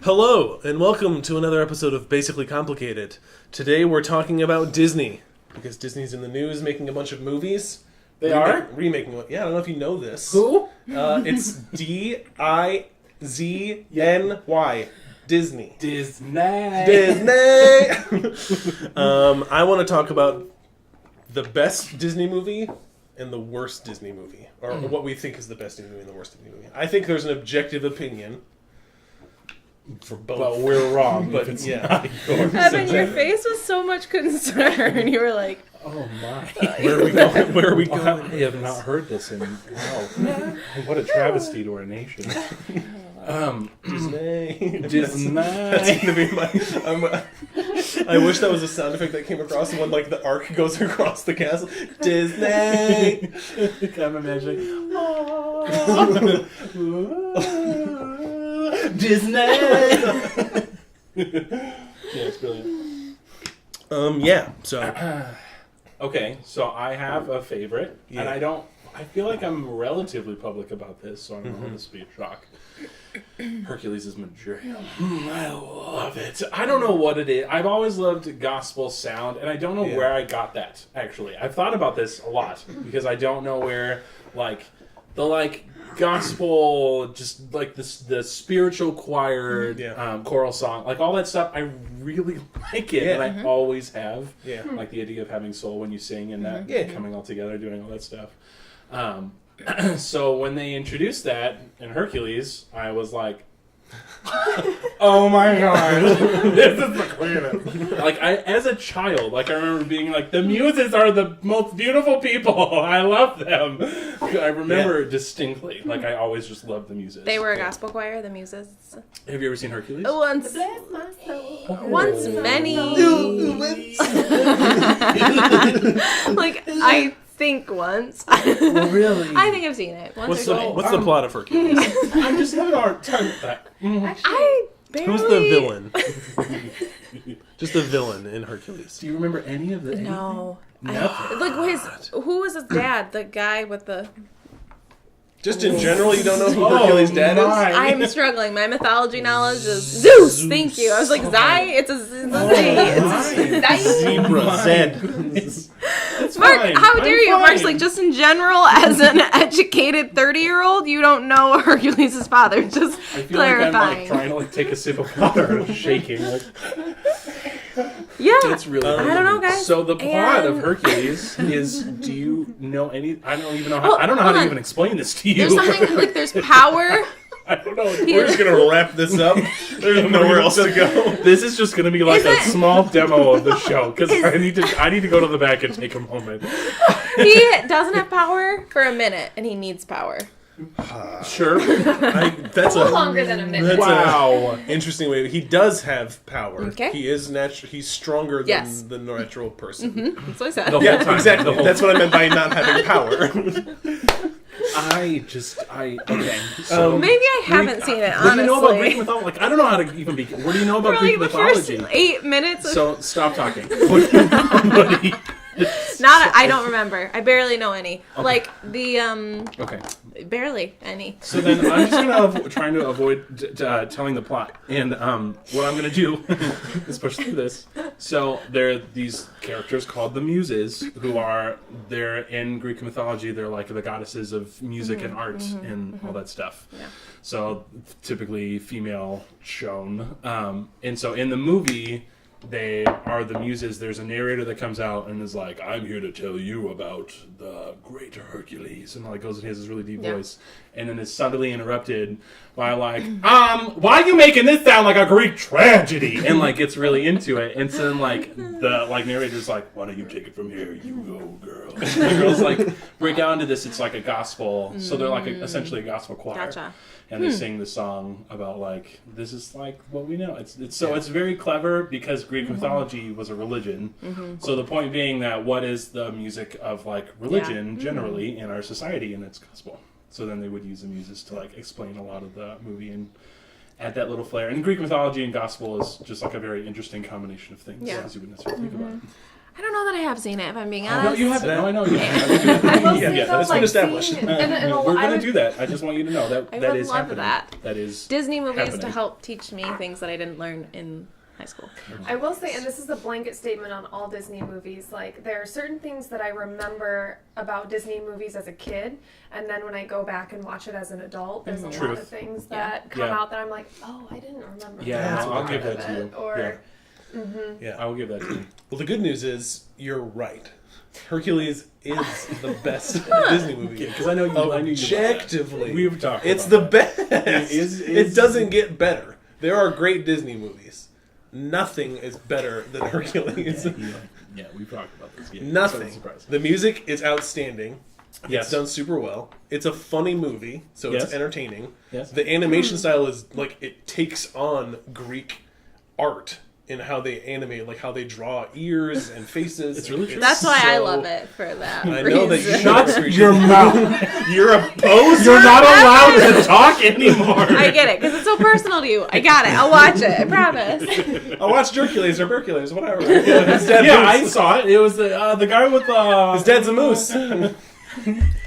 Hello, and welcome to another episode of Basically Complicated. Today we're talking about Disney, because Disney's in the news making a bunch of movies. They are? Remaking one. Yeah, I don't know if you know this. Who? It's Disney. Disney. Disney. I want to talk about the best Disney movie and the worst Disney movie. Or what we think is the best Disney movie and the worst Disney movie. I think there's an objective opinion for both. But we're wrong. But yeah. Evan, your face was so much concern. You were like, oh my. Where are we going? Where are we going? I have not heard this in wow. What a travesty to our nation. Disney. Disney. That's gonna be my. I wish that was a sound effect that came across when like the arc goes across the castle. Disney. I'm imagining. Disney. Yeah, it's brilliant. Yeah. So. Okay, so I have a favorite, Yeah. and I feel like I'm relatively public about this, so I don't know if this will be a shock. Hercules is my jam. I love it. I don't know what it is. I've always loved gospel sound, and I don't know where I got that, actually. I've thought about this a lot, because I don't know where, the gospel, just like the spiritual choir, choral song, like all that stuff, I really like it, and I always have. Yeah. Like the idea of having soul when you sing and that coming all together, doing all that stuff. So when they introduced that in Hercules, I was like, oh my god, this is the clearest. As a child, I remember being like, the muses are the most beautiful people. I love them. I remember distinctly. I always just loved the muses. they were a gospel choir, the Muses. Have you ever seen Hercules? Once many. I think once. Really? I think I've seen it. What's the plot of Hercules? I'm just having a hard time with that. I barely... Who's the villain? Just the villain in Hercules. Do you remember any of the? No. Nothing. Who was his dad? The guy with the... Just in general, you don't know who Hercules' dad is? I'm struggling. My mythology knowledge is Zeus. Thank you. I was like, Zai? It's a Z. It's Zebra. Zed. Mark, how dare you? Mark's like, just in general, as an educated 30-year-old, you don't know Hercules' father. Just I feel clarifying. like I'm trying to take a sip of water and shaking. Yeah. It's really I don't know, guys. So the plot of Hercules is, do you know any... I don't even know how... I don't know how to even explain this to you. There's something, there's power. I don't know. We're just going to wrap this up. There's nowhere else to go. This is just going to be a small demo of the show, because I need to go to the back and take a moment. He doesn't have power for a minute, and he needs power. Sure. That's longer than a minute. Wow. An interesting way. He does have power. Okay. He is he's stronger than the natural person. Mm-hmm. That's what I said. The whole Yeah, time. exactly. That's what I meant by not having power. Okay. So, Maybe I haven't seen it, honestly. what do you know about Greek mythology? I don't know how to even begin. What do you know about For Greek the mythology? first 8 minutes. So stop talking. What do you- I don't remember. I barely know any. Okay. Okay. Barely any. So then I'm just trying to avoid telling the plot. And what I'm going to do is push through this. So there are these characters called the Muses they're in Greek mythology. They're like the goddesses of music and art and all that stuff. Yeah. So typically female shown. And so in the movie... they are the Muses. There's a narrator that comes out and is like, I'm here to tell you about the great Hercules. And goes and has this really deep voice. And then is suddenly interrupted by why are you making this sound like a Greek tragedy? And gets really into it. And so then the narrator's like, why don't you take it from here? You go, girl. And the girls break out into this. It's like a gospel. So they're essentially a gospel choir. Gotcha. And they sing the song about this is what we know. It's very clever because Greek mythology was a religion. Mm-hmm. So the point being that what is the music of religion generally in our society, and it's gospel. So then they would use the muses to explain a lot of the movie and add that little flair. And Greek mythology and gospel is just a very interesting combination of things, as you would necessarily think about it. I don't know that I have seen it, if I'm being No, honest. you haven't. No, I know you haven't. I will say Yeah, though, that's been like established. seeing, We're going to do that. I just want you to know that I that would is love happening. that. That is Disney movies happening. to help teach me things that I didn't learn in high school. I will say, and this is a blanket statement on all Disney movies, like there are certain things that I remember about Disney movies as a kid, and then when I go back and watch it as an adult, there's a lot Truth. of things Yeah. that come Yeah. out that I'm like, oh, I didn't remember. Yeah, that I'll part give that of to you. it. Or Yeah. I will give that to you. Well, the good news is you're right. Hercules is the best Disney movie. Because I know you. I knew you. Objectively, We've talked. it's about the that. best. It It doesn't get better. There are great Disney movies. Nothing is better than Hercules. Yeah, we've talked about this. Yeah, Nothing. So surprised. The music is outstanding. Yes. It's done super well. It's a funny movie, so Yes. it's entertaining. Yes. The animation style is like it takes on Greek art in how they animate, like how they draw ears and faces. It's really true. That's why I so- love it for that I know that you reason. should appreciate Your it. mouth. You're a poser. You're not allowed to talk anymore. I get it, because it's so personal to you. I got it. I'll watch it. I promise. I watched Hercules or Hercules, whatever. His dad Yeah, I moose. saw it. It was the guy with the. His dad's a moose.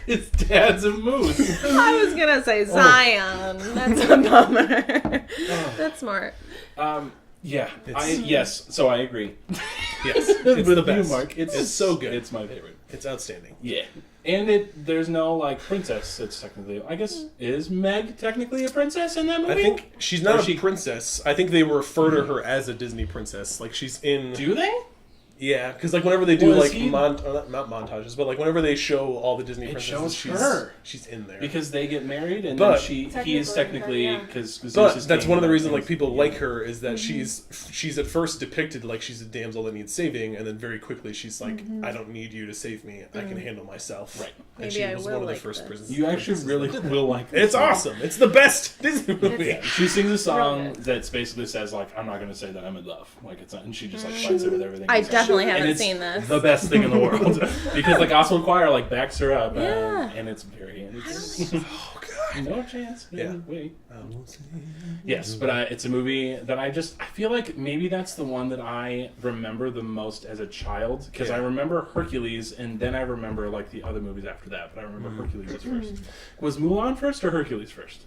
His dad's a moose. I was going to say Zion. That's a bummer. That's smart. Yeah. It's- Yes. So I agree. Yes, it's With the you, best. Mark. It's so good. It's my favorite. It's outstanding. Yeah. And there's no like princess. It's technically, I guess, is Meg technically a princess in that movie? I think she's not Or a she- princess. I think they refer to her as a Disney princess. Like she's in. Do they? Yeah, because like whenever they do Well, is like he- not montages, but like whenever they show all the Disney It princesses, shows her. she's in there. Because they get married, and But- then he is technically yeah. because But that's one of the reasons like people like her is that she's at first depicted like she's a damsel that needs saving, and then very quickly she's like, I don't need you to save me. I can handle myself. Right. And Maybe she I was will one of the like first this. princesses. You actually really will like this It's movie. awesome. It's the best Disney movie. Yeah, she sings a song Real good. that basically says like, "I'm not going to say that I'm in love." Like it's not, and she just like fights it with everything. I inside. definitely And haven't it's seen this. The best thing in the world because the gospel choir like backs her up, Yeah. and it's very. And it's, Oh god. no chance. Yeah. Wait. Yes, but it's a movie that I feel like maybe that's the one that I remember the most as a child because I Yeah. remember Hercules and then I remember like the other movies after that. But I remember Hercules was first. Was Mulan first or Hercules first?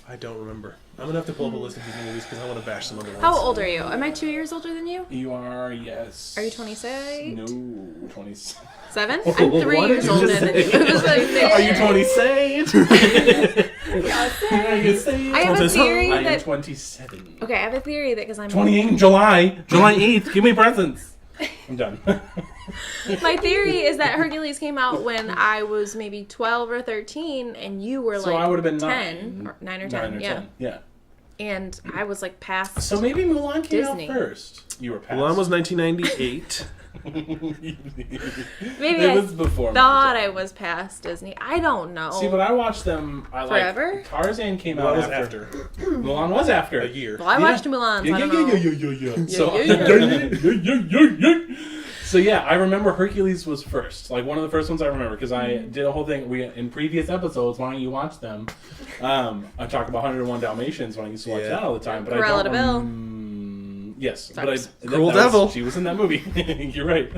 I don't remember. I'm gonna have to pull up a list of Disney movies because I want to bash some other ones. How old are you? Am I 2 years older than you? You are, yes. Are you 26? No, 27. 7? Oh, I'm 3 what did years you older just than you. say? It was like, Are you 27? I have a theory I am that... 27. Okay, I have a theory that because I'm... 28 in July. July 8th. Give me presents. I'm done. My theory is that Hercules came out when I was maybe 12 or 13, and you were So like I would have been 10. 9. Or 9 or 10, 9 or yeah. 10. Yeah. And I was like past... So maybe Mulan came Disney. out first. You were past. Mulan was 1998. Maybe It I was before. thought I was past Disney. I don't know. See, but I watched them. Forever? Like, Tarzan came Mulan out was after. after Mulan was after a year. Well, I watched Mulan, so Yeah, I yeah, don't know. yeah. So, yeah. so yeah, I remember Hercules was first. Like one of the first ones I remember because I did a whole thing. We in previous episodes. Why don't you watch them? I talk about 101 Dalmatians when I used to watch Yeah. that all the time. But Cruella I de don't. Vil. Yes, Sorry. but I, Cruel that was- Devil. She was in that movie. You're right.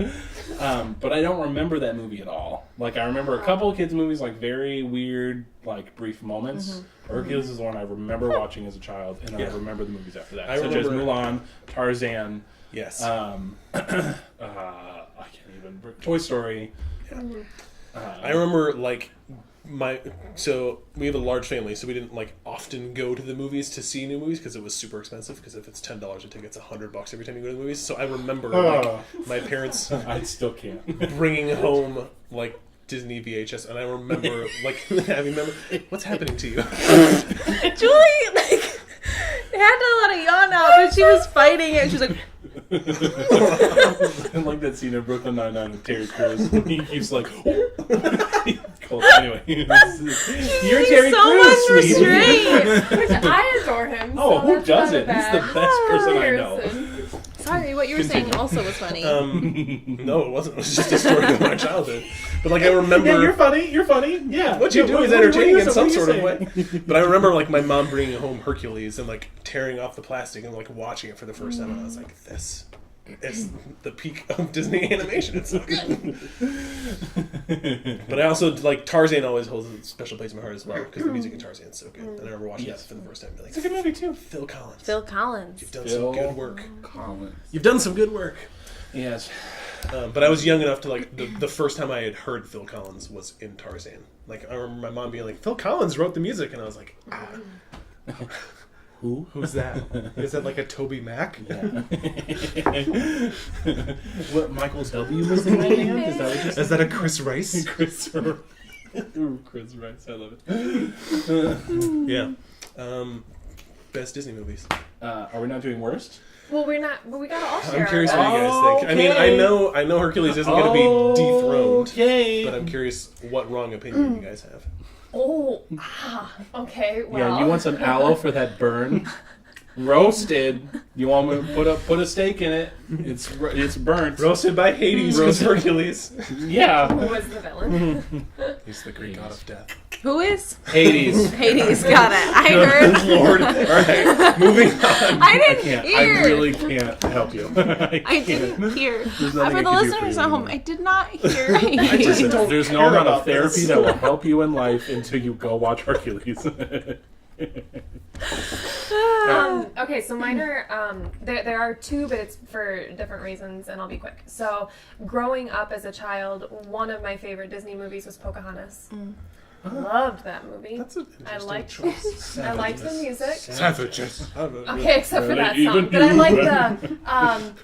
But I don't remember that movie at all. Like I remember a couple of kids' movies, like very weird, like brief moments. Hercules is the one I remember watching as a child, and then I remember the movies after that, I such as remember- Mulan, Tarzan. Yes. I can't even. Toy Story. I remember like so we have a large family, so we didn't like often go to the movies to see new movies because it was super expensive. Because if it's $10 a ticket, it's $100 every time you go to the movies. So I remember like my parents I still can't. bringing home like Disney VHS, and I remember like I remember what's happening to you. Julie, like, had to let a yawn out, but she was fighting it. She was like, I like that scene in Brooklyn Nine-Nine with Terry Crews. He keeps like, cool. Anyway, you're Terry so Crews, much sweetie. restraint. Which I adore him. Oh, so who that's not doesn't? a He's bad the best person I know. person. Sorry, what you were saying also was funny. No, it wasn't. It was just a story of my childhood. But like I remember. Yeah, you're funny. You're funny. Yeah. What you do is what entertaining you in some saying? sort of way. But I remember like my mom bringing home Hercules and like tearing off the plastic and like watching it for the first time, and I was like, "This it's the peak of Disney animation. It's so good. But I also like Tarzan. Always holds a special place in my heart as well because the music in Tarzan is so good. I remember watching that for the first time. Like, It's a good movie too. Phil Collins. Phil Collins. You've done some good work. Collins. You've done some good work. Yes. But I was young enough to like the first time I had heard Phil Collins was in Tarzan. Like I remember my mom being like, "Phil Collins wrote the music," and I was like, "Ah, who's that? Is that like a Toby Mac?" Yeah. What, Michael W. was in that band? Is that what you're saying? Is that a Chris Rice? Chris Rice, I love it. Yeah. Best Disney movies. Are we not doing worst? Well, we're not. But we gotta all share. I'm curious our what you guys think. I mean, I know Hercules isn't going to be dethroned, Okay. but I'm curious what wrong opinion you guys have. Okay. Well. Yeah, you want some aloe for that burn? Roasted. You want me to put a steak in it? It's burnt. Roasted by Hades because Hercules. Yeah. Who was the villain? He's the Greek god of death. Who is? Hades. Hades. Got it. I heard. Lord. All right, moving on. I didn't Can't. hear. I really can't help you. I didn't hear. There's For nothing the I can do for listeners you at home, anymore. I did not hear. Listen, don't there's no care amount of about therapy this. that will help you in life until you go watch Hercules. Okay, so mine are, there are two, but it's for different reasons, and I'll be quick. So, growing up as a child, one of my favorite Disney movies was Pocahontas. Loved that movie. That's an I interesting liked, choice. I liked the music. Savages. Okay, except for that Even song. But I you. like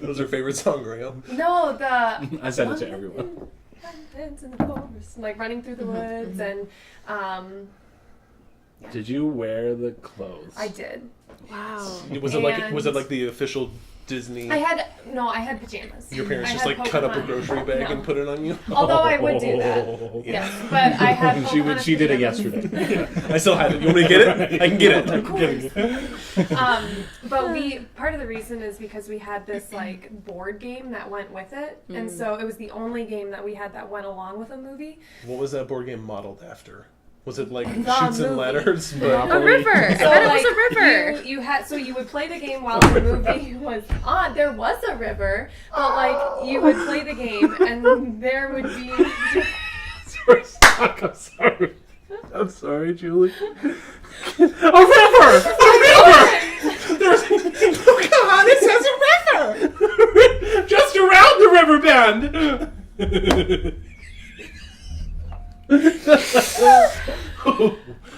That was her favorite song growing up. no, the... I said it to everyone. In the forest, like running through the woods, and Did you wear the clothes? I did. Wow. Was it like the official Disney? I had pajamas. Your parents I just had like cut up a Pocahontas. grocery bag No. and put it on you? Although I would do that. Yeah. Yes, but I had Pocahontas She did it pajamas. yesterday. I still have it. You want me to get it? I can get it. Of course. But part of the reason is because we had this like board game that went with it, and so it was the only game that we had that went along with a movie. What was that board game modeled after? Was it like The Shoots and movie. Ladders? A Monopoly. river. I So, bet it like, was a river. You had you would play the game while the movie was on. There was a river, but like you would play the game, and there would be. I'm sorry. I'm sorry, Julie. A river! There's Pocahontas has a river! Just around the river bend!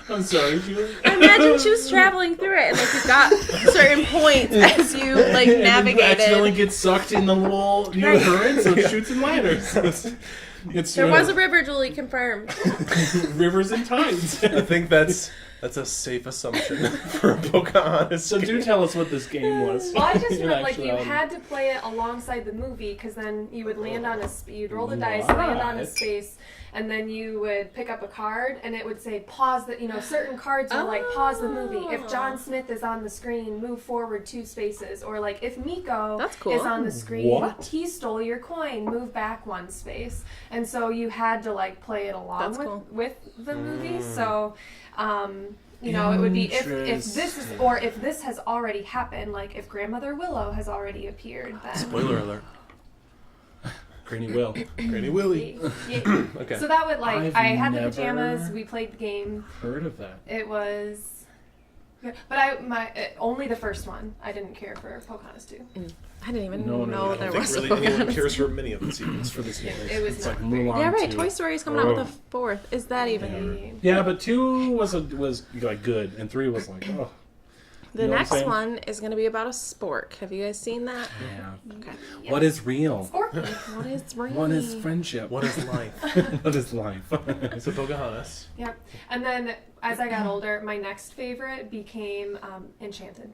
I'm sorry, Julie. Imagine she was traveling through it, and like you got certain points as you like And you accidentally navigated. get sucked in the little currents of Shoots and Ladders. It's There was a river, Julie confirmed. rivers and tides. I think that's a safe assumption for Pocahontas. So do tell us what this game was. Well, I just in meant like you actuality. had to play it alongside the movie because then you would land on you'd roll the dice, land on a What? space, and then you would pick up a card and it would say pause the. Certain cards were like pause the movie. If John Smith is on the screen, move forward 2 spaces, or like if Miko That's cool. is on the screen, What? he stole your coin, move back 1 space, and so you had to like play it along That's cool. with the movie. So. It would be if this is or if this has already happened, like if Grandmother Willow has already appeared, then Spoiler alert. Granny Will. Granny Willie. yeah. Okay. So that would I've I had the never pajamas. We played the game. Heard of that? It was, but only the first one. I didn't care for Pocahontas 2. I didn't even No, know I there don't was think a really anyone Pocahontas. cares for many of the sequels for this game. It was It's not like very Mulan. Yeah, right. 2. Toy Story's coming out with a 4th. Is that even? good. Yeah, but 2 was like good, and 3 was like oh. The You know what I'm next saying? one is going to be about a spork. Have you guys seen that? Yeah. Okay. What is real? Forky. What is real? What is friendship? What is life? What is life? So Pocahontas. Yep. And then as I got older, my next favorite became Enchanted.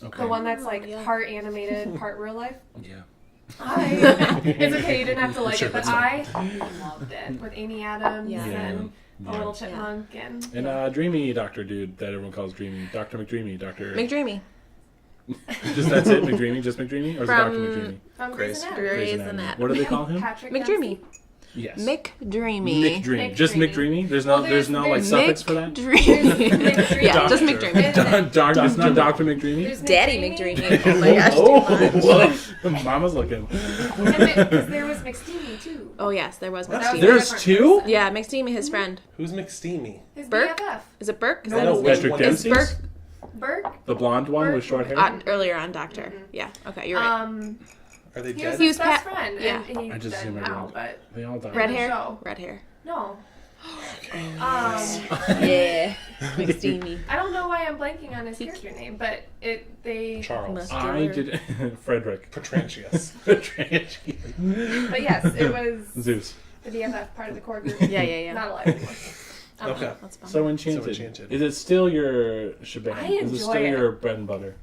Okay. The one that's like yeah. part animated, part real life. Yeah. It's okay, you didn't have to like Sure, it, but that's I loved it with Amy Adams Yeah. and Yeah. a little chipmunk and And Dreamy Doctor dude that everyone calls Dreamy. Dr. McDreamy. Dr. McDreamy. Just that's it? McDreamy? Just McDreamy? Or is it Dr. From- McDreamy? from Grey's Grey's Anatomy. Grey's Anatomy. Anatomy. What do they call him? Patrick McDreamy. Dempsey. Yes. McDreamy. McDreamy. Just McDreamy? There's no like suffix for that? McDreamy. Yeah, just McDreamy. It's not Dr. McDreamy? There's Daddy McDreamy. Oh my gosh. Oh, Mama's looking. Because there was McSteamy too. Oh yes, there was That was McSteamy. There's two? Yeah, McSteamy, his friend. Who's McSteamy? His Burke? BFF. Is it Burke? Is No, that no, his which Patrick one? It's Dempsey's? Burke. Burke? The blonde one with short hair? Earlier on Doctor. Yeah. Okay, you're right. Are they He was dead? He was his best Pat- friend. yeah. And he's I just dead assume now, everyone- but They all died. Red the hair. show. Red hair. no. Yeah. McSteamy. I don't know why I'm blanking on his character name, but they. Charles. I did... Frederick. Petrantius. But yes, it was Zeus. the BFF part of the core group. Yeah. Not alive anymore. Okay. That's fun. So Enchanted. So Enchanted. Is it still your shebang? I Is it enjoy still it. your bread and butter?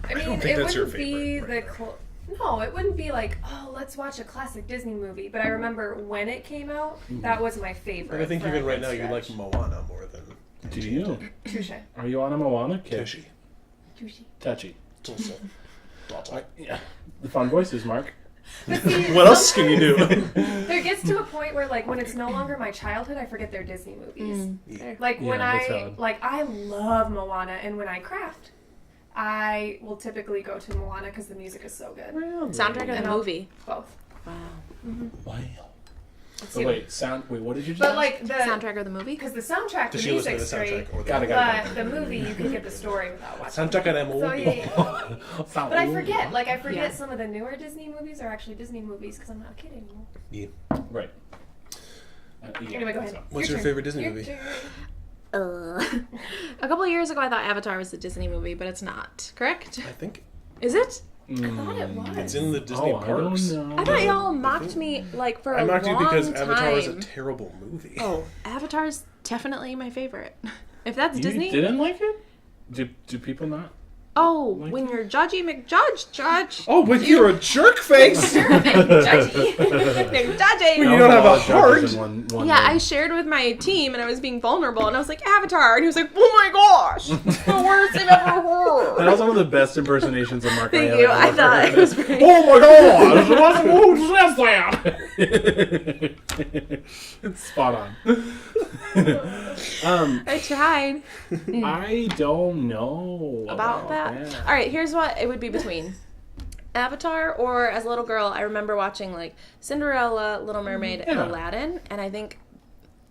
I mean, don't think it that's your wouldn't be favorite the no, it wouldn't be like, oh, let's watch a classic Disney movie. But I remember when it came out, that was my favorite. And I think for even a right good now you like stretch. Moana more than Do you? Touche. Are you on a Moana kid? Tushy. Touche. Touchy. Also, blah, blah. Yeah. The fun voices, Mark. But see, What else can you do? there gets to a point where, like, when it's no longer my childhood, I forget they're Disney movies. Like when that's valid. I love Moana, and when I craft, I will typically go to Moana because the music is so good. Soundtrack of And the I'll- movie. Both. Wow. Wow. Let's Oh, see. wait, what did you just But like the Soundtrack of the movie. because the soundtrack, the Does she listen to the music's great, soundtrack or the Got it. but the movie you can get the story without watching. Soundtrack on So movie. yeah. But I forget, like I forget Yeah. some of the newer Disney movies are actually Disney movies because I'm not a kid anymore. Yeah. Right. Yeah, Anyway, go ahead. so- What's your turn. favorite Disney Your movie? turn. A couple of years ago, I thought Avatar was the Disney movie, but it's not. Correct? I think Is it? I thought it was. it's in the Disney Oh, I parks. don't know. I thought y'all mocked me like for I a mocked you long because time. Avatar is a terrible movie. Oh, Avatar's definitely my favorite. If that's You Disney. didn't like it? Do people not? Oh, Like when it? you're judgy McJudge, Judge. Oh, but you're a jerk face! McJudgy. You don't have a heart. Yeah, I shared with my team and I was being vulnerable and I was like, Avatar. And he was like, oh my gosh. The worst I've ever heard. That was one of the best impersonations of Mark. Thank you. I thought it was pretty. Oh my god! Who says that? Spot on. I tried I don't know about that. All right, here's what it would be between Avatar or as a little girl, I remember watching like Cinderella, Little Mermaid, and Yeah. Aladdin. And I think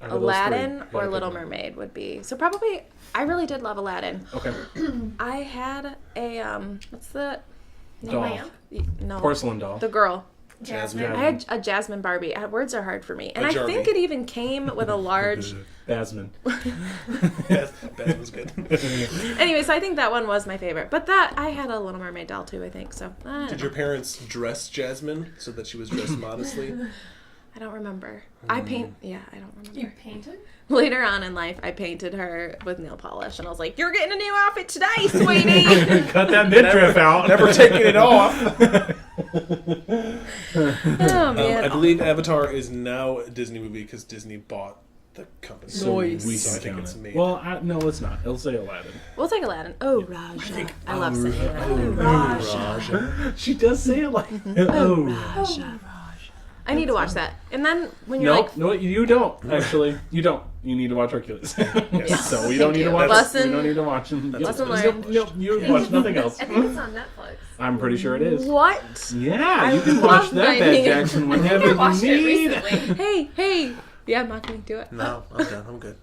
Out of those Aladdin three, or gotta Little pick one. Mermaid would be. So probably, I really did love Aladdin. Okay. I had a, what's the, Doll. Lamp. no, Porcelain doll. the girl. Jasmine. I had a Jasmine Barbie. Words are hard for me. And A I Jarby. think it even came with a large... Basman. That was good. Anyway, so I think that one was my favorite. But that, I had a Little Mermaid doll too, I think. So, I don't Did know. your parents dress Jasmine so that she was dressed modestly? I don't remember. I don't You remember. painted? Later on in life, I painted her with nail polish. And I was like, you're getting a new outfit today, sweetie! Cut that midriff out. Never taking it off. Oh, man. I believe Avatar is now a Disney movie because Disney bought the company. So Nice. we So I can think count it's it. made. Well, no, it's not. It'll say Aladdin. We'll take Aladdin. Oh, Raja. I love saying that. Raja. She does say it like. Oh, Raja. I need to watch that. And then when you're No, like, no, you don't. Actually, you don't. You need to watch Hercules. So we don't need to watch. Lesson- We don't need to watch him. lesson Nope, learned. nope, you watch nothing else. I think it's on Netflix. I'm pretty sure it is. what? Yeah, you can love watch that, finding Bad it. Jackson, I whenever you watched it need. recently. Hey. Yeah, mock me. Do it. No, I'm done. I'm good.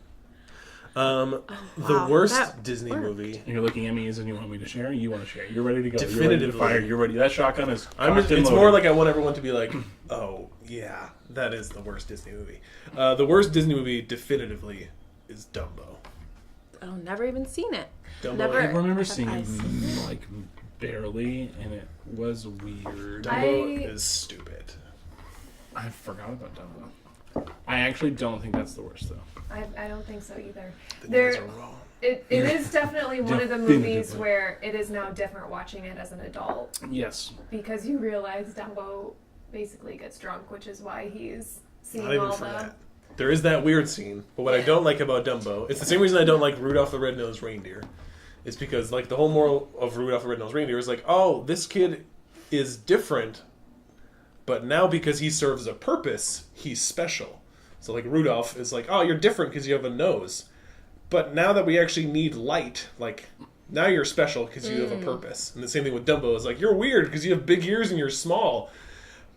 The wow. worst That Disney worked. movie. You're looking at me as in you want me to share. You want to share. You're ready to go. You're ready to Definitively. fire. You're ready. That shotgun is. It's more like I want everyone to be like, oh, yeah, that is the worst Disney movie. The worst Disney movie, definitively, is Dumbo. Oh, never even seen it. Dumbo. Never. I remember Have seeing I it seen like barely, and it was weird. Dumbo I- is stupid. I forgot about Dumbo. I actually don't think that's the worst though. I don't think so either. The There- names are wrong. It is definitely one of the Definitively. movies where it is now different watching it as an adult Yes. because you realize Dumbo basically gets drunk, which is why he's seeing Not even all for the. that. There is that weird scene, but what I don't like about Dumbo, it's the same reason I don't like Rudolph the Red-Nosed Reindeer. It's because, like, the whole moral of Rudolph the Red-Nosed Reindeer is like, oh, this kid is different, But now because he serves a purpose, he's special. So like Rudolph is like, oh, you're different because you have a nose. But now that we actually need light, like now you're special because you have a purpose. And the same thing with Dumbo is like, you're weird because you have big ears and you're small.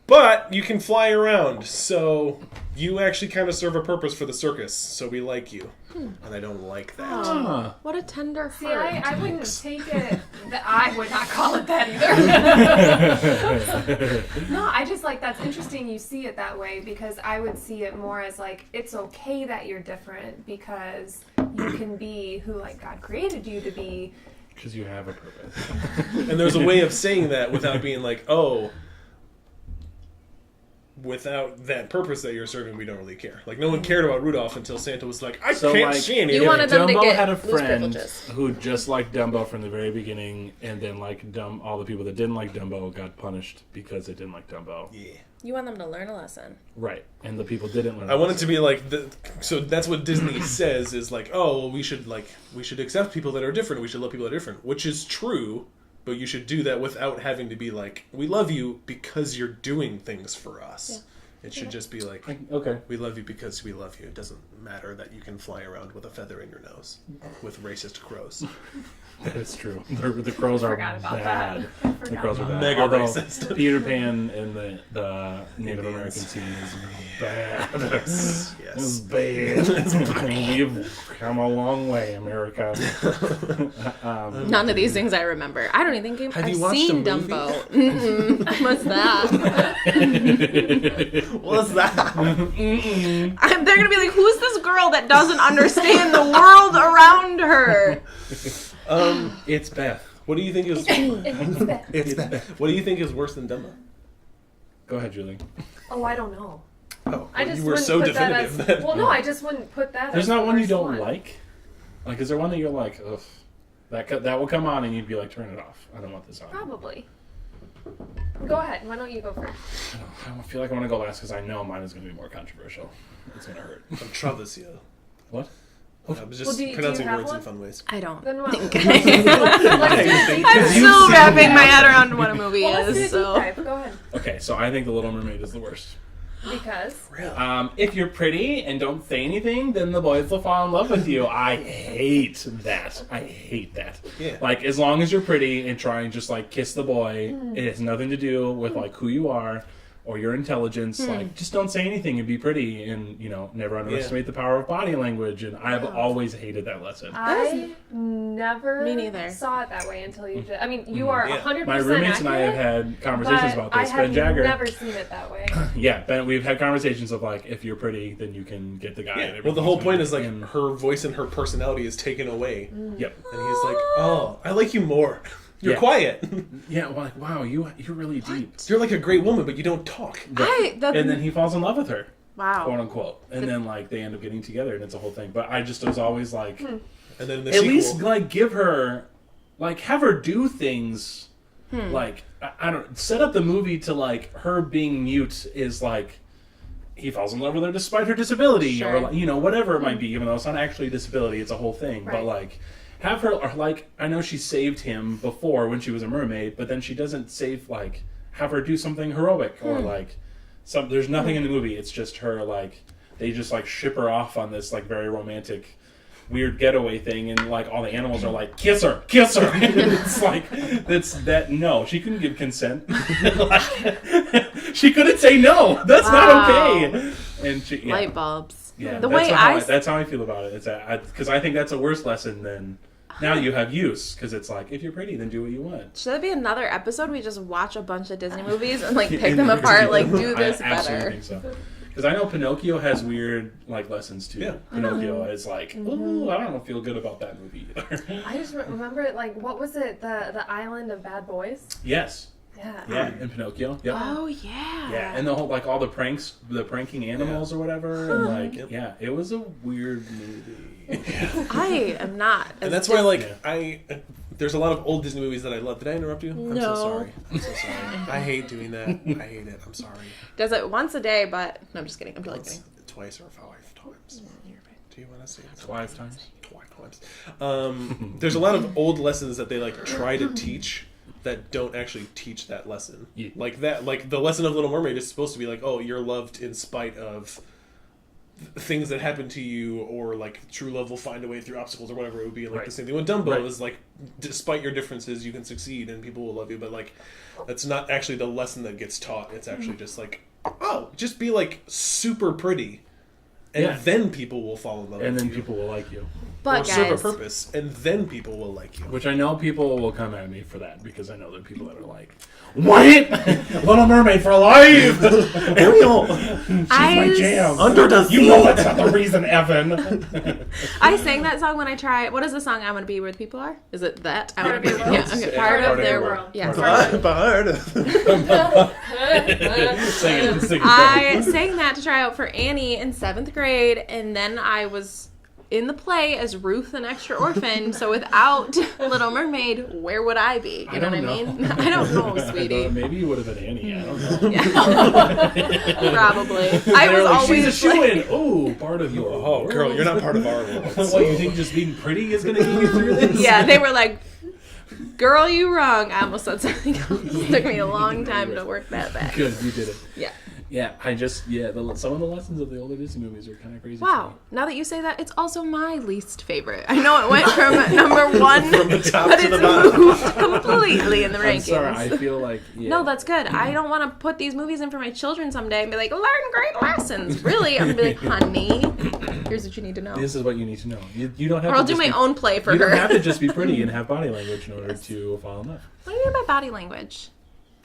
But you can fly around, so you actually kind of serve a purpose for the circus, so we like you. And I don't like that. Oh, what a tender heart. See, I wouldn't take it. I would not call it that either. No, I just like that's interesting you see it that way because I would see it more as like it's okay that you're different because you can be who like God created you to be. Because you have a purpose. And there's a way of saying that without being like, oh, without that purpose that you're serving, we don't really care. Like, no one cared about Rudolph until Santa was like, I can't see anything. You wanted them to Dumbo get had a loose friend privileges. who just liked Dumbo from the very beginning, and then like all the people that didn't like Dumbo got punished because they didn't like Dumbo. Yeah. You want them to learn a lesson. Right. And the people didn't learn. I want it to be like, so that's what Disney says is like, oh, well, we should accept people that are different. We should love people that are different, which is true. But you should do that without having to be like, we love you because you're doing things for us. Yeah. It should just be like, okay, we love you because we love you. It doesn't matter that you can fly around with a feather in your nose with racist crows. That is true. The crows are bad. The crows are bad. Mega Although racist. Peter Pan and the Native American scene is bad. Yes. It's bad. We've come a long way, America. None of these things I remember. I don't even think I've watched seen the movie? Dumbo. What's that? What's that? They're gonna be like, who's this girl that doesn't understand the world around her? It's Beth. What do you think is? It's Beth. What do you think is worse than Dumbo? Go ahead, Julie. Oh, I don't know. Oh, I just you were wouldn't so put that definitive. as, Then. well, no, I just wouldn't put that. There's as not the one you worst don't one. like. Like, is there one that you're like, ugh, that will come on and you'd be like, turn it off. I don't want this on. Probably. Go ahead. Why don't you go first? I don't feel like I want to go last because I know mine is going to be more controversial. It's going to hurt. Controversial. What? I was just Well, do you pronouncing have words one? in fun ways. I don't Then what? think. Let's do a I'm deep still wrapping my head around what a movie Well, let's do a is. deep So dive. Go ahead. Okay, so I think The Little Mermaid is the worst. Because If you're pretty and don't say anything, then the boys will fall in love with you. I hate that. Yeah. Like, as long as you're pretty and try and just, like, kiss the boy, it has nothing to do with, like, who you are or your intelligence. Like, just don't say anything and be pretty and, you know, never underestimate the power of body language. And I've always hated that lesson. I never Me neither. saw it that way until you did. I mean, you are 100% My roommates and I have accurate, had conversations but about this. I Ben have Jagger. never seen it that way. Yeah, Ben, we've had conversations of, like, if you're pretty, then you can get the guy. And Yeah. Well, everything's the whole gonna point be- is like and- her voice and her personality is taken away, and Yep. he's like, "Oh, I like you more. You're Yeah. quiet. Yeah, well, like, wow, you're really deep. You're like a great woman, but you don't talk." And then he falls in love with her, quote wow. unquote. And then, like, they end up getting together, and it's a whole thing. But I just was always like, And then in the at sequel, least, like, give her, like, have her do things. Like, I don't set up the movie to, like, her being mute is like, he falls in love with her despite her disability, Sure. or, like, you know, whatever it might be, even though it's not actually a disability, it's a whole thing. But, Right. like, have her, or, like, I know she saved him before when she was a mermaid, but then she doesn't save, like, have her do something heroic, or, like, there's nothing in the movie, it's just her, like, they just, like, ship her off on this, like, very romantic, weird getaway thing, and, like, all the animals are like, kiss her! And it's like, no, she couldn't give consent. Like, she couldn't say no! That's not okay! And she, yeah. Light bulbs. Yeah, The that's way that's how I feel about it. It's because I think that's a worse lesson than now you have use, because it's like, if you're pretty, then do what you want. Should there be another episode? We just watch a bunch of Disney movies and like pick In them the apart. Like, movie. do this I absolutely better. think so. Because I know Pinocchio has weird, like, lessons too. Yeah. Pinocchio is like, ooh, I don't feel good about that movie either. I just remember it like, what was it? The Island of Bad Boys? Yes. Yeah. Yeah, and Pinocchio. Yep. Oh yeah. Yeah, and the whole, like, all the pranks, the pranking animals or whatever, and, like, yeah, it was a weird movie. I am not. and that's why, like, there's a lot of old Disney movies that I love. Did I interrupt you? I'm so sorry. I hate doing that. I hate it. I'm sorry. Does it once a day, but no, I'm just kidding. I'm totally Once, kidding. twice or 5 times. Do you want to see it? 5 times. Twice times. There's a lot of old lessons that they, like, try to teach, that don't actually teach that lesson. Yeah. Like the lesson of Little Mermaid is supposed to be like, oh, you're loved in spite of things that happen to you, or like true love will find a way through obstacles or whatever it would be. Like the same thing with Dumbo is like, despite your differences, you can succeed and people will love you. But like, that's not actually the lesson that gets taught. It's actually just like, oh, just be like super pretty, and then people will fall in love with you. And then people will like you. But or serve a purpose, and then people will like you. Which I know people will come at me for that, because I know there are people that are like, what? Little Mermaid for life! Ariel! She's my jam. Under the You know that's not the reason, Evan. I sang that song when I tried. What is the song? I want to be where the people are. Is it that? I want to be Part of yeah. Okay. Part of their world. Yeah. Sing it. I sang that to try out for Annie in 7th grade, and then I was in the play as Ruth, an extra orphan. So without Little Mermaid, where would I be? You know what I mean? I don't know, sweetie. Maybe you would have been Annie. I don't know. Yeah. Probably. I was like, always she's a shoo-in. Oh, part of your Oh, world. girl, you're not part of our world. What, you think just being pretty is going to get you through this? Yeah, they were like, girl, you wrong. I almost said something else. It took me a long time to work that back. Good, you did it. Yeah. Yeah, some of the lessons of the older Disney movies are kind of crazy. Wow. Now that you say that, it's also my least favorite. I know it went from number 1, From the top but to the it's bottom. moved completely in the I'm rankings. sorry, I feel like... Yeah. No, that's good. I don't want to put these movies in for my children someday and be like, learn great lessons. Really? I'm going to be like, honey, here's what you need to know. This is what you need to know. You don't have Or to I'll do just my be, own play for You her. don't have to just be pretty and have body language in order to fall in love. What do you mean by body language?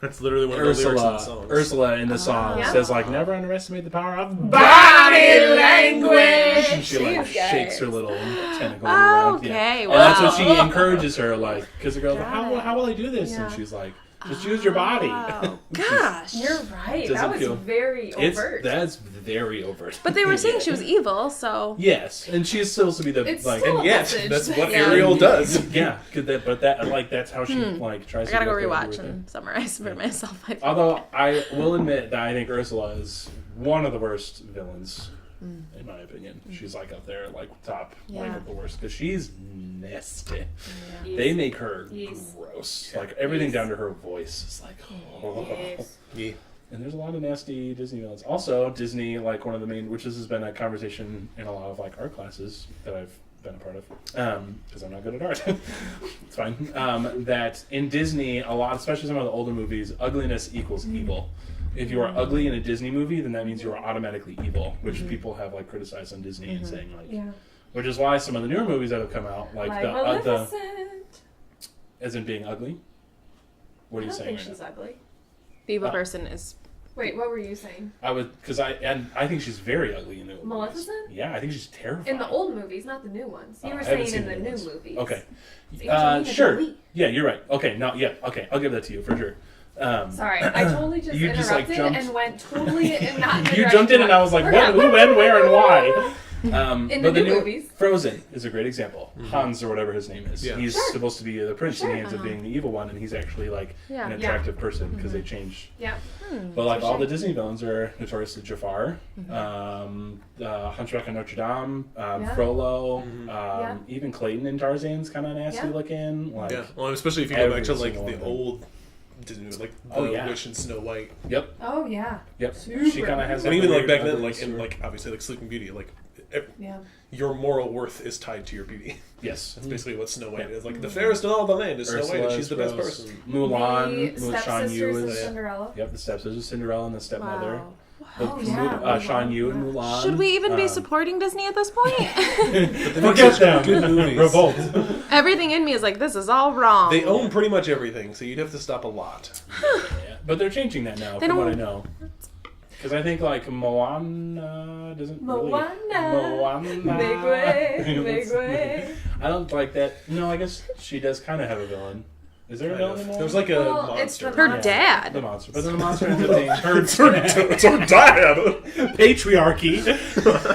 That's literally one of the lyrics in the song. Ursula in the song Yeah. says, like, never underestimate the power of body language. And she, like, shakes her little tentacles around. Okay, And wow. that's what she encourages her, like, because the girl's like, Got it. how will I do this? Yeah. And she's like, just use your body. Oh, gosh. You're right. Doesn't That was feel- very overt. That's very overt. But they were saying she was evil, so... Yes, and she's supposed to be the, It's like, still- And yet, Message. that's what Yeah. Ariel does. yeah, that's how she, like, tries I to gotta go get rewatch with it. and summarize for myself. Although I will admit that I think Ursula is one of the worst villains, in my opinion. She's like up there, like top, like Yeah. of the worst, because she's nasty. Yes. They make her Yes. gross. Like everything Yes. down to her voice is like, oh. Yes. Yeah. And there's a lot of nasty Disney villains. Also, Disney, like one of the main, which this has been a conversation in a lot of like art classes that I've been a part of, because I'm not good at art. It's fine. That in Disney, a lot, especially some of the older movies, ugliness equals evil. If you are ugly in a Disney movie, then that means you are automatically evil, which people have like criticized on Disney and saying like, Yeah. which is why some of the newer movies that have come out, like Like the Maleficent. as in being ugly. What are I you don't saying think right she's now? ugly. The evil person is... Wait, what were you saying? I would, because I think she's very ugly in the old Maleficent? movies. Yeah, I think she's terrifying. In the old movies, not the new ones. You Oh, were I haven't saying in seen the the new new ones. movies. Okay. Angelina Sure. Jolie. Yeah, you're right. Okay, no, yeah, okay, I'll give that to you for sure. Sorry, I totally just You just, like, interrupted jumped- and went totally in not in the You right jumped in and I was like, what, who, when, where, and why? In But the new movies. Frozen is a great example. Hans, or whatever his name is. Yeah. He's supposed to be the prince, and he ends up Uh-huh. being the evil one, and he's actually like Yeah. an Yeah. attractive person because they changed. Yeah. But like all the Disney villains are notoriously Jafar, Hunchback of Notre Dame, Frollo, Yeah. even Clayton in Tarzan's kind of nasty Yeah. looking. Like, Yeah. Well, especially if you go back to Every like single the one. old Disney, like the Oh, yeah. Witch and Snow White, Yep, Oh yeah. yep. Super. She kind of has. and that even like weird back then, ugliness like in to her. like obviously like Sleeping Beauty, like Yeah. your moral worth is tied to your beauty. yes. That's basically what Snow White Yeah. is. Like the fairest in all the land is Snow White, and Ursula she's the best Rose, person. Mulan, The with Shan stepsisters Yu and is. Cinderella. Yep, the stepsisters, Cinderella and the stepmother. Wow. Oh, yeah. Shan Yu and Mulan. Should we even be supporting Disney at this point? Forget them. Good movies. Revolt. Everything in me is like, this is all wrong. They own pretty much everything, so you'd have to stop a lot. Yeah, but they're changing that now, They from what I don't- know. Because I think like Moana doesn't really. Moana. Moana. Big way, big way. I don't like that. No, I guess she does kind of have a villain. Is there a Kind villain of. in Moana? There was like a Well, it's monster. the Her monster. dad. The monster. But then the monster ends up being her It's her dad. patriarchy.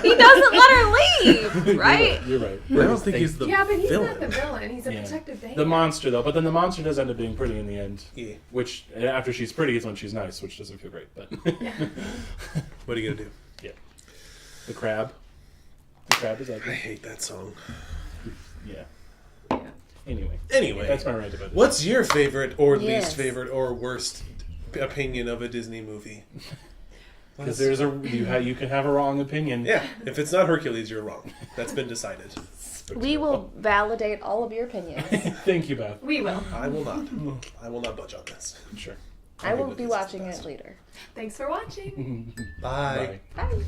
He doesn't let her leave, right? You're right. I don't think he's the Yeah, but he's villain. not the villain. He's a Yeah. protective dad. The monster, though. But then the monster does end up being pretty in the end. Yeah. Which, after she's pretty, is when she's nice, which doesn't feel great. But What are you gonna do? the crab. The crab is I ugly. hate that song. Yeah. Anyway, that's my rant about it. what's your favorite or Yes. least favorite or worst opinion of a Disney movie? Because you can have a wrong opinion. Yeah, if it's not Hercules, you're wrong. That's been decided. We will validate all of your opinions. Thank you, Beth. We will. I will not. I will not budge on this. Sure. I will be watching it later. Thanks for watching. Bye. Bye. Bye.